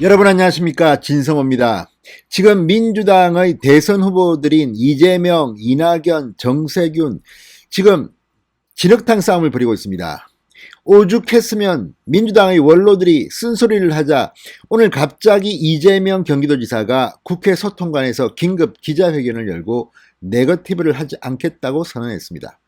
여러분 안녕하십니까, 진성호입니다. 지금 민주당의 대선 후보들인 이재명, 이낙연, 정세균 지금 진흙탕 싸움을 벌이고 있습니다. 오죽했으면 민주당의 원로들이 쓴소리를 하자 오늘 갑자기 이재명 경기도지사가 국회 소통관에서 긴급 기자회견을 열고 네거티브를 하지 않겠다고 선언했습니다.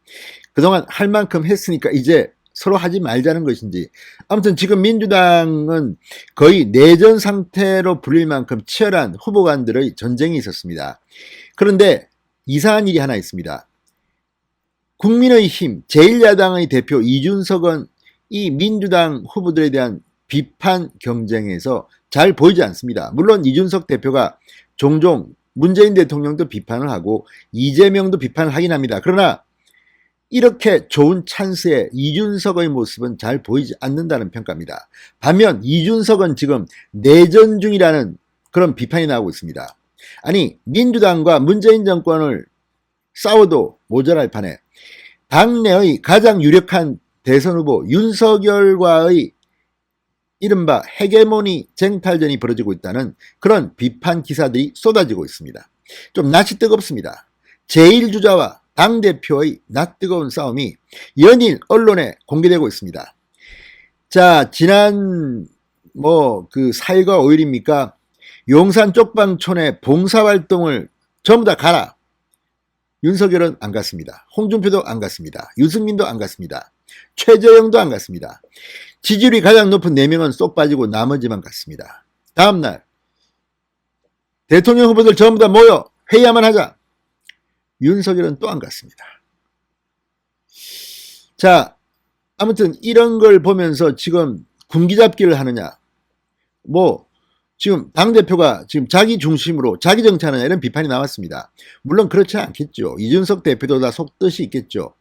그동안 할 만큼 했으니까 이제 서로 하지 말자는 것인지, 아무튼 지금 민주당은 거의 내전 상태로 불릴 만큼 치열한 후보간들의 전쟁이 있었습니다. 그런데 이상한 일이 하나 있습니다. 국민의힘 제1야당의 대표 이준석은 이 민주당 후보들에 대한 비판 경쟁에서 잘 보이지 않습니다. 물론 이준석 대표가 종종 문재인 대통령도 비판을 하고 이재명도 비판을 하긴 합니다. 그러나 이렇게 좋은 찬스에 이준석의 모습은 잘 보이지 않는다는 평가입니다. 반면 이준석은 지금 내전 중이라는 그런 비판이 나오고 있습니다. 아니, 민주당과 문재인 정권을 싸워도 모자랄 판에 당내의 가장 유력한 대선 후보 윤석열과의 이른바 헤게모니 쟁탈전이 벌어지고 있다는 그런 비판 기사들이 쏟아지고 있습니다. 좀 낯이 뜨겁습니다. 제1주자와 당대표의 낯뜨거운 싸움이 연일 언론에 공개되고 있습니다. 자, 지난 4일과 5일입니까? 용산 쪽방촌의 봉사활동을 전부 다 가라. 윤석열은 안 갔습니다. 홍준표도 안 갔습니다. 유승민도 안 갔습니다. 최재형도 안 갔습니다. 지지율이 가장 높은 4명은 쏙 빠지고 나머지만 갔습니다. 다음날 대통령 후보들 전부 다 모여 회의만 하자. 윤석열은 또 안 갔습니다. 자, 아무튼 이런 걸 보면서 지금 군기잡기를 하느냐, 지금 당대표가 지금 자기 중심으로 자기 정치하느냐, 이런 비판이 나왔습니다. 물론 그렇지 않겠죠. 이준석 대표도 다 속뜻이 있겠죠.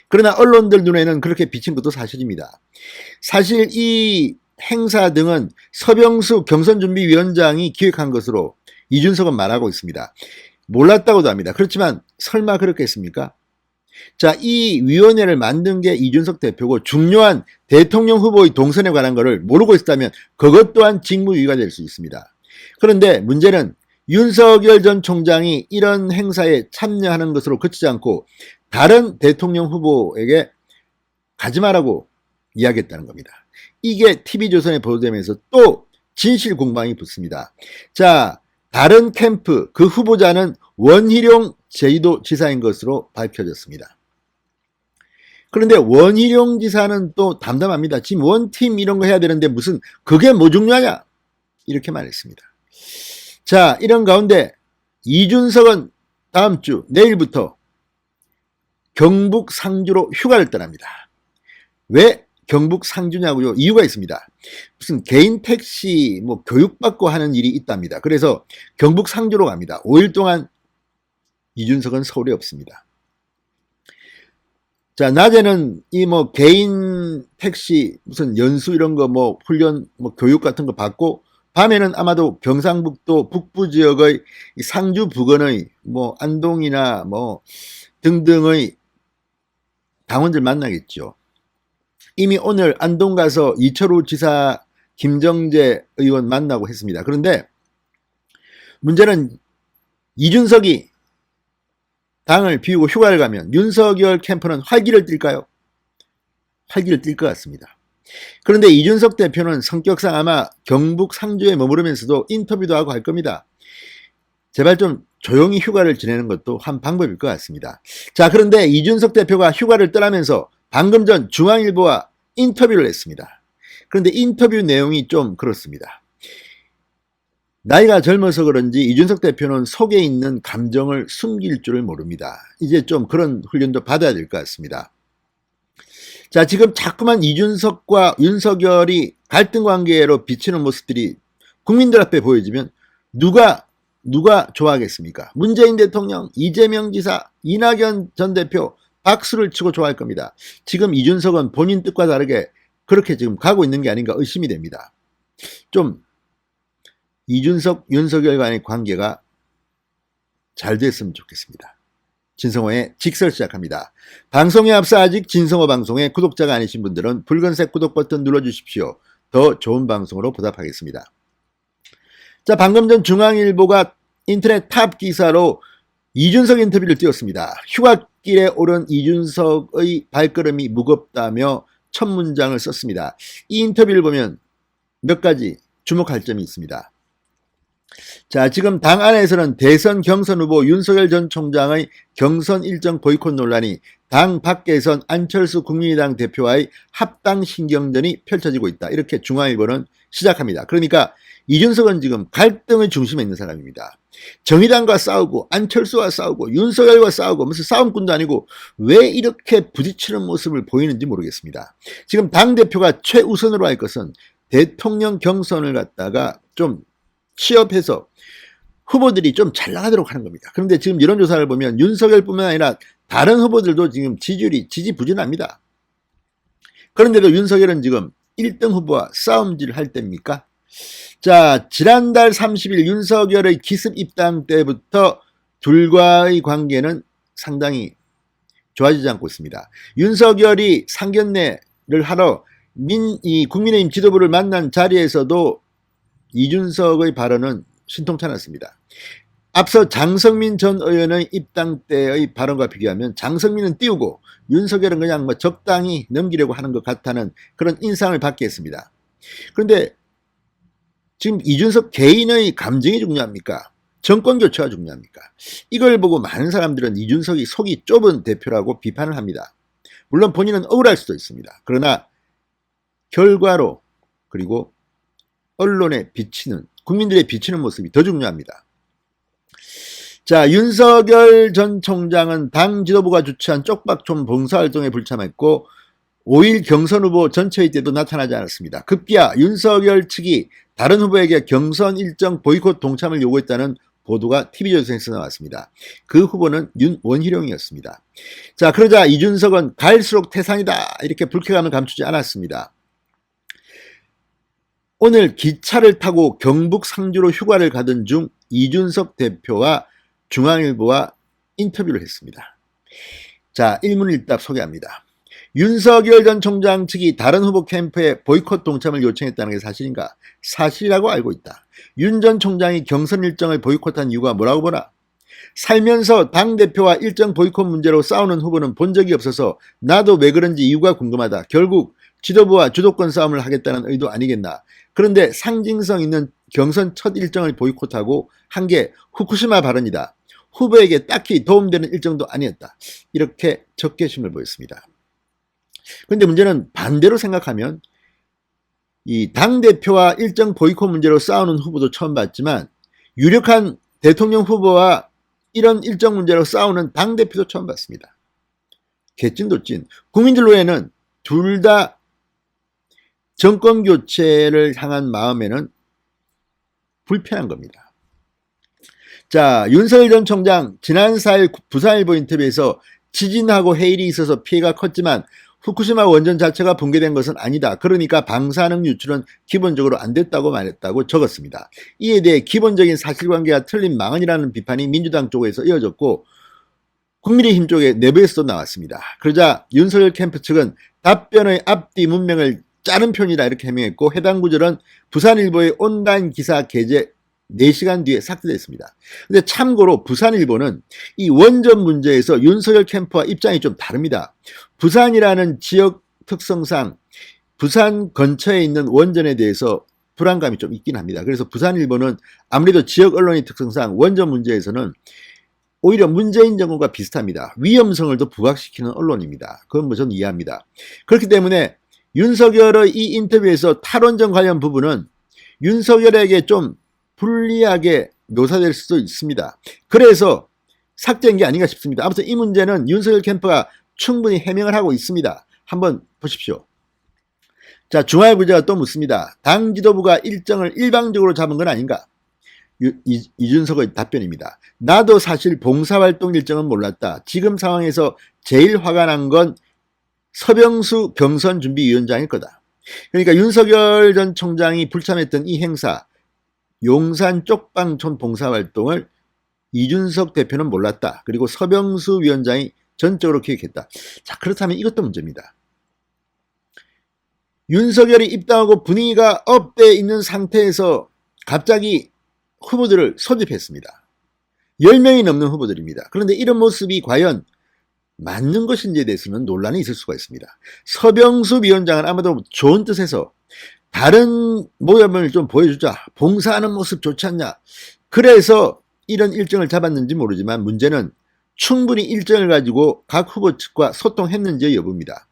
그러나 언론들 눈에는 그렇게 비친 것도 사실입니다. 사실 이 행사 등은 서병수 경선준비위원장이 기획한 것으로 이준석은 말하고 있습니다. 몰랐다고도 합니다. 그렇지만 설마 그렇겠습니까? 자, 이 위원회를 만든 게 이준석 대표고 중요한 대통령 후보의 동선에 관한 것을 모르고 있었다면 그것 또한 직무유기가 될 수 있습니다. 그런데 문제는 윤석열 전 총장이 이런 행사에 참여하는 것으로 그치지 않고 다른 대통령 후보에게 가지 말라고 이야기했다는 겁니다. 이게 TV조선에 보도되면서 또 진실 공방이 붙습니다. 자, 다른 캠프 그 후보자는 원희룡 제주도지사인 것으로 밝혀졌습니다. 그런데 원희룡 지사는 또 담담합니다. 지금 원팀 이런 거 해야 되는데 무슨 그게 뭐 중요하냐, 이렇게 말했습니다. 자, 이런 가운데 이준석은 다음 주 내일부터 경북 상주로 휴가를 떠납니다. 왜 경북 상주냐고요? 이유가 있습니다. 무슨 개인 택시 교육받고 하는 일이 있답니다. 그래서 경북 상주로 갑니다. 5일 동안 이준석은 서울에 없습니다. 자, 낮에는 이 개인 택시 무슨 연수 이런 거 훈련 교육 같은 거 받고, 밤에는 아마도 경상북도 북부 지역의 상주 부근의 안동이나 등등의 당원들 만나겠죠. 이미 오늘 안동 가서 이철우 지사, 김정재 의원 만나고 했습니다. 그런데 문제는 이준석이 당을 비우고 휴가를 가면 윤석열 캠프는 활기를 띨까요? 활기를 띨 것 같습니다. 그런데 이준석 대표는 성격상 아마 경북 상주에 머무르면서도 인터뷰도 하고 할 겁니다. 제발 좀 조용히 휴가를 지내는 것도 한 방법일 것 같습니다. 자, 그런데 이준석 대표가 휴가를 떠나면서 방금 전 중앙일보와 인터뷰를 했습니다. 그런데 인터뷰 내용이 좀 그렇습니다. 나이가 젊어서 그런지 이준석 대표는 속에 있는 감정을 숨길 줄을 모릅니다. 이제 좀 그런 훈련도 받아야 될 것 같습니다. 자, 지금 자꾸만 이준석과 윤석열이 갈등 관계로 비치는 모습들이 국민들 앞에 보여지면 누가 좋아하겠습니까? 문재인 대통령, 이재명 지사, 이낙연 전 대표 박수를 치고 좋아할 겁니다. 지금 이준석은 본인 뜻과 다르게 그렇게 지금 가고 있는 게 아닌가 의심이 됩니다. 좀 이준석, 윤석열 간의 관계가 잘 됐으면 좋겠습니다. 진성호의 직설 시작합니다. 방송에 앞서 아직 진성호 방송의 구독자가 아니신 분들은 붉은색 구독 버튼 눌러주십시오. 더 좋은 방송으로 보답하겠습니다. 자, 방금 전 중앙일보가 인터넷 탑 기사로 이준석 인터뷰를 띄웠습니다. 휴가길에 오른 이준석의 발걸음이 무겁다며 첫 문장을 썼습니다. 이 인터뷰를 보면 몇 가지 주목할 점이 있습니다. 자, 지금 당 안에서는 대선 경선 후보 윤석열 전 총장의 경선 일정 보이콧 논란이, 당 밖에선 안철수 국민의당 대표와의 합당 신경전이 펼쳐지고 있다. 이렇게 중앙일보는 시작합니다. 그러니까 이준석은 지금 갈등의 중심에 있는 사람입니다. 정의당과 싸우고 안철수와 싸우고 윤석열과 싸우고 무슨 싸움꾼도 아니고 왜 이렇게 부딪히는 모습을 보이는지 모르겠습니다. 지금 당대표가 최우선으로 할 것은 대통령 경선을 갖다가 좀 취업해서 후보들이 좀 잘 나가도록 하는 겁니다. 그런데 지금 여론조사를 보면 윤석열뿐만 아니라 다른 후보들도 지금 지지율이 지지부진합니다. 그런데도 윤석열은 지금 1등 후보와 싸움질을 할 때입니까? 자, 지난달 30일 윤석열의 기습 입당 때부터 둘과의 관계는 상당히 좋아지지 않고 있습니다. 윤석열이 상견례를 하러 국민의힘 지도부를 만난 자리에서도 이준석의 발언은 신통치 않았습니다. 앞서 장성민 전 의원의 입당 때의 발언과 비교하면 장성민은 띄우고 윤석열은 그냥 뭐 적당히 넘기려고 하는 것 같다는 그런 인상을 받게 했습니다. 그런데 지금 이준석 개인의 감정이 중요합니까? 정권 교체가 중요합니까? 이걸 보고 많은 사람들은 이준석이 속이 좁은 대표라고 비판을 합니다. 물론 본인은 억울할 수도 있습니다. 그러나 결과로 그리고 언론에 비치는, 국민들의 비치는 모습이 더 중요합니다. 자, 윤석열 전 총장은 당 지도부가 주최한 쪽박촌 봉사활동에 불참했고 5일 경선 후보 전체회 때도 나타나지 않았습니다. 급기야 윤석열 측이 다른 후보에게 경선 일정 보이콧 동참을 요구했다는 보도가 TV조선에서 나왔습니다. 그 후보는 원희룡이었습니다. 자, 그러자 이준석은 갈수록 태산이다 이렇게 불쾌감을 감추지 않았습니다. 오늘 기차를 타고 경북 상주로 휴가를 가던 중 이준석 대표와 중앙일보와 인터뷰를 했습니다. 자, 일문일답 소개합니다. 윤석열 전 총장 측이 다른 후보 캠프에 보이콧 동참을 요청했다는 게 사실인가? 사실이라고 알고 있다. 윤 전 총장이 경선 일정을 보이콧한 이유가 뭐라고 보나? 살면서 당대표와 일정 보이콧 문제로 싸우는 후보는 본 적이 없어서 나도 왜 그런지 이유가 궁금하다. 결국 지도부와 주도권 싸움을 하겠다는 의도 아니겠나. 그런데 상징성 있는 경선 첫 일정을 보이콧하고 한 게 후쿠시마 발언이다. 후보에게 딱히 도움되는 일정도 아니었다. 이렇게 적개심을 보였습니다. 그런데 문제는 반대로 생각하면 이 당대표와 일정 보이콧 문제로 싸우는 후보도 처음 봤지만 유력한 대통령 후보와 이런 일정 문제로 싸우는 당대표도 처음 봤습니다. 개찐도 찐. 국민들 노래는 둘 다 정권 교체를 향한 마음에는 불편한 겁니다. 자, 윤석열 전 총장 지난 4일 부산일보 인터뷰에서 지진하고 해일이 있어서 피해가 컸지만 후쿠시마 원전 자체가 붕괴된 것은 아니다. 그러니까 방사능 유출은 기본적으로 안 됐다고 말했다고 적었습니다. 이에 대해 기본적인 사실관계가 틀린 망언이라는 비판이 민주당 쪽에서 이어졌고 국민의힘 쪽의 내부에서도 나왔습니다. 그러자 윤석열 캠프 측은 답변의 앞뒤 문명을 짜른 표현이다 이렇게 해명했고 해당 구절은 부산일보의 온라인 기사 게재 4시간 뒤에 삭제됐습니다. 근데 참고로 부산일보는 이 원전 문제에서 윤석열 캠프와 입장이 좀 다릅니다. 부산이라는 지역 특성상 부산 근처에 있는 원전에 대해서 불안감이 좀 있긴 합니다. 그래서 부산일보는 아무래도 지역 언론의 특성상 원전 문제에서는 오히려 문재인 정권과 비슷합니다. 위험성을 더 부각시키는 언론입니다. 그건 뭐 저는 이해합니다. 그렇기 때문에 윤석열의 이 인터뷰에서 탈원전 관련 부분은 윤석열에게 좀 불리하게 묘사될 수도 있습니다. 그래서 삭제한 게 아닌가 싶습니다. 아무튼 이 문제는 윤석열 캠프가 충분히 해명을 하고 있습니다. 한번 보십시오. 자, 중앙일보가 또 묻습니다. 당 지도부가 일정을 일방적으로 잡은 건 아닌가? 이준석의 답변입니다. 나도 사실 봉사활동 일정은 몰랐다. 지금 상황에서 제일 화가 난 건 서병수 경선준비위원장일 거다. 그러니까 윤석열 전 총장이 불참했던 이 행사 용산 쪽방촌 봉사활동을 이준석 대표는 몰랐다. 그리고 서병수 위원장이 전적으로 기획했다. 자, 그렇다면 이것도 문제입니다. 윤석열이 입당하고 분위기가 업돼 있는 상태에서 갑자기 후보들을 소집했습니다. 10명이 넘는 후보들입니다. 그런데 이런 모습이 과연 맞는 것인지에 대해서는 논란이 있을 수가 있습니다. 서병수 위원장은 아마도 좋은 뜻에서 다른 모습을 좀 보여주자, 봉사하는 모습 좋지 않냐, 그래서 이런 일정을 잡았는지 모르지만 문제는 충분히 일정을 가지고 각 후보 측과 소통했는지의 여부입니다.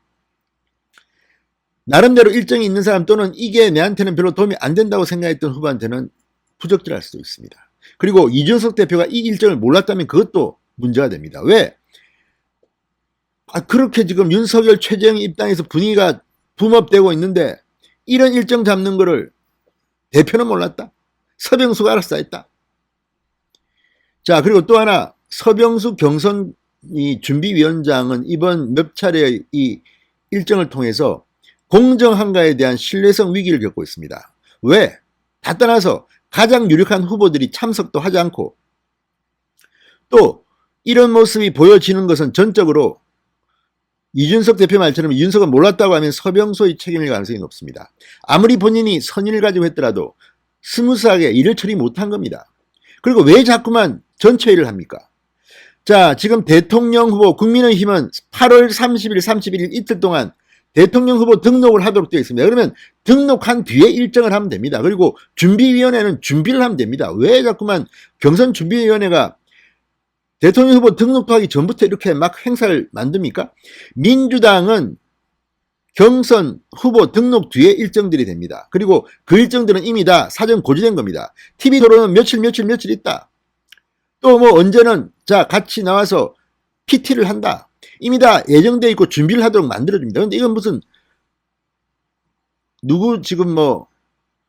나름대로 일정이 있는 사람 또는 이게 내한테는 별로 도움이 안 된다고 생각했던 후보한테는 부적절할 수도 있습니다. 그리고 이준석 대표가 이 일정을 몰랐다면 그것도 문제가 됩니다. 왜? 그렇게 지금 윤석열, 최재형 입당해서 분위기가 붐업되고 있는데 이런 일정 잡는 거를 대표는 몰랐다? 서병수가 알아서 했다? 자, 그리고 또 하나, 서병수 경선 준비위원장은 이번 몇 차례의 이 일정을 통해서 공정한가에 대한 신뢰성 위기를 겪고 있습니다. 왜? 다 떠나서 가장 유력한 후보들이 참석도 하지 않고 또 이런 모습이 보여지는 것은 전적으로 이준석 대표 말처럼 이준석은 몰랐다고 하면 서병수의 책임일 가능성이 높습니다. 아무리 본인이 선의를 가지고 했더라도 스무스하게 일을 처리 못한 겁니다. 그리고 왜 자꾸만 전체 일을 합니까? 자, 지금 대통령 후보 국민의힘은 8월 30일, 31일 이틀 동안 대통령 후보 등록을 하도록 되어 있습니다. 그러면 등록한 뒤에 일정을 하면 됩니다. 그리고 준비위원회는 준비를 하면 됩니다. 왜 자꾸만 경선준비위원회가 대통령 후보 등록도 하기 전부터 이렇게 막 행사를 만듭니까? 민주당은 경선 후보 등록 뒤에 일정들이 됩니다. 그리고 그 일정들은 이미 다 사전 고지된 겁니다. TV 토론은 며칠 있다. 또 뭐 언제는 자 같이 나와서 PT를 한다. 이미 다 예정되어 있고 준비를 하도록 만들어줍니다. 그런데 이건 무슨 누구 지금 뭐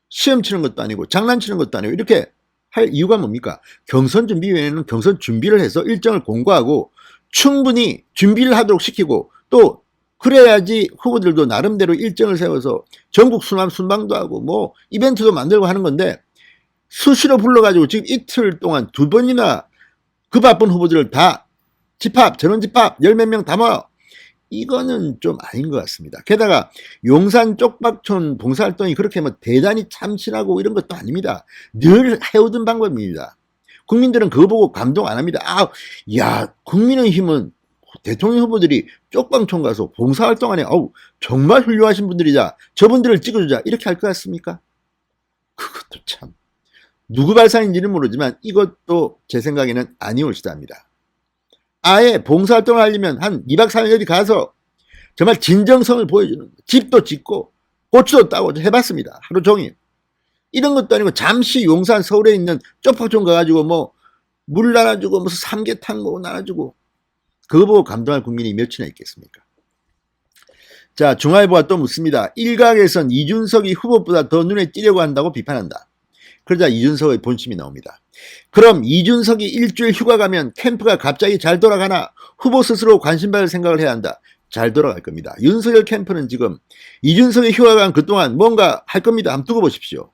시험 치는 것도 아니고 장난치는 것도 아니고 이렇게 할 이유가 뭡니까? 경선준비위원회는 경선 준비를 해서 일정을 공고하고 충분히 준비를 하도록 시키고 또 그래야지 후보들도 나름대로 일정을 세워서 전국 순방도 하고 뭐 이벤트도 만들고 하는 건데 수시로 불러가지고 지금 이틀 동안 2번이나 그 바쁜 후보들을 다 집합, 전원집합, 10몇 명 다 모여. 이거는 좀 아닌 것 같습니다. 게다가 용산 쪽박촌 봉사활동이 그렇게 뭐 대단히 참신하고 이런 것도 아닙니다. 늘 해오던 방법입니다. 국민들은 그거 보고 감동 안 합니다. 야, 국민의힘은 대통령 후보들이 쪽방촌 가서 봉사활동하네. 정말 훌륭하신 분들이자 저분들을 찍어주자. 이렇게 할 것 같습니까? 그것도 참. 누구 발상인지는 모르지만 이것도 제 생각에는 아니올시다 합니다. 아예 봉사활동을 하려면 한 2박 3일 어디 가서 정말 진정성을 보여주는 집도 짓고 고추도 따고 해봤습니다. 하루 종일. 이런 것도 아니고 잠시 용산 서울에 있는 쪽박촌 가가지고 뭐 물 나눠주고 무슨 삼계탕 뭐 나눠주고 그거 보고 감동할 국민이 몇이나 있겠습니까? 자, 중앙일보가 또 묻습니다. 일각에선 이준석이 후보보다 더 눈에 띄려고 한다고 비판한다. 그러자 이준석의 본심이 나옵니다. 그럼 이준석이 일주일 휴가 가면 캠프가 갑자기 잘 돌아가나? 후보 스스로 관심 받을 생각을 해야 한다. 잘 돌아갈 겁니다. 윤석열 캠프는 지금 이준석이 휴가 간 그동안 뭔가 할 겁니다. 한번 두고 보십시오.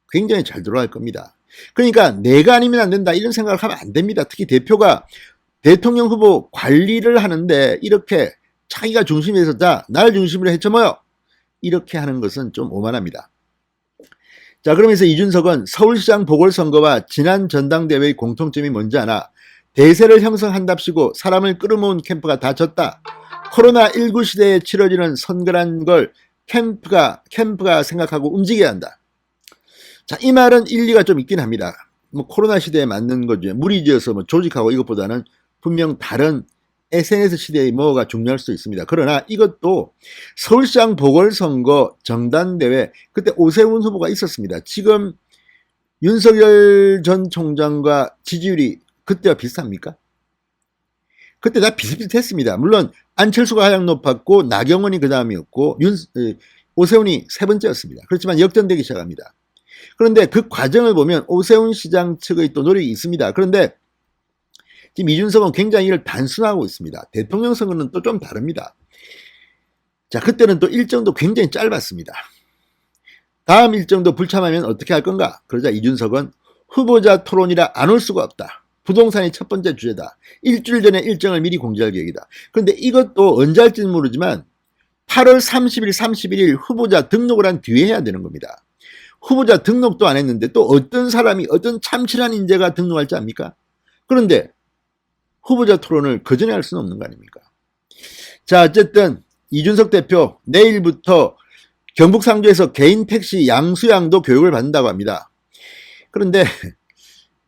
굉장히 잘 돌아갈 겁니다. 그러니까 내가 아니면 안 된다 이런 생각을 하면 안 됩니다. 특히 대표가 대통령 후보 관리를 하는데 이렇게 자기가 중심에서 날 중심으로 헤쳐모여 이렇게 하는 것은 좀 오만합니다. 자, 그러면서 이준석은 서울시장 보궐선거와 지난 전당대회의 공통점이 뭔지 아나? 대세를 형성한답시고 사람을 끌어모은 캠프가 다 졌다. 코로나19 시대에 치러지는 선거란 걸 캠프가 생각하고 움직여야 한다. 자, 이 말은 일리가 좀 있긴 합니다. 뭐 코로나 시대에 맞는 거죠. 무리지어서 뭐 조직하고 이것보다는 분명 다른 SNS 시대의 뭐가 중요할 수도 있습니다. 그러나 이것도 서울시장 보궐선거 정당대회 그때 오세훈 후보가 있었습니다. 지금 윤석열 전 총장과 지지율이 그때와 비슷합니까? 그때 다 비슷비슷했습니다. 물론 안철수가 가장 높았고 나경원이 그 다음이었고 오세훈이 세 번째였습니다. 그렇지만 역전되기 시작합니다. 그런데 그 과정을 보면 오세훈 시장 측의 또 노력이 있습니다. 그런데 지금 이준석은 굉장히 이를 단순하고 있습니다. 대통령 선거는 또 좀 다릅니다. 자, 그때는 또 일정도 굉장히 짧았습니다. 다음 일정도 불참하면 어떻게 할 건가? 그러자 이준석은 후보자 토론이라 안 올 수가 없다. 부동산이 첫 번째 주제다. 일주일 전에 일정을 미리 공지할 계획이다. 그런데 이것도 언제 할지는 모르지만 8월 30일, 31일 후보자 등록을 한 뒤에 해야 되는 겁니다. 후보자 등록도 안 했는데 또 어떤 사람이 어떤 참신한 인재가 등록할지 압니까? 그런데 후보자 토론을 그전에 할 수는 없는 거 아닙니까? 자, 어쨌든 이준석 대표 내일부터 경북 상주에서 개인 택시 양수양도 교육을 받는다고 합니다. 그런데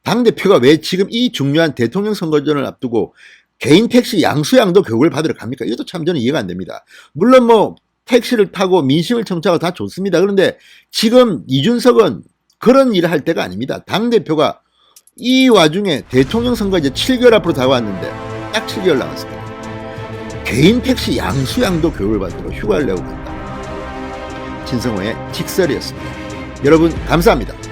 당대표가 왜 지금 이 중요한 대통령 선거전을 앞두고 개인 택시 양수양도 교육을 받으러 갑니까? 이것도 참 저는 이해가 안 됩니다. 물론 뭐 택시를 타고 민심을 청취하고 다 좋습니다. 그런데 지금 이준석은 그런 일을 할 때가 아닙니다. 당대표가 이 와중에 대통령 선거 이제 7개월 앞으로 다가왔는데 딱 7개월 남았습니다. 개인 택시 양수양도 교육을 받으러 휴가를 내고 간다. 진성호의 직설이었습니다. 여러분 감사합니다.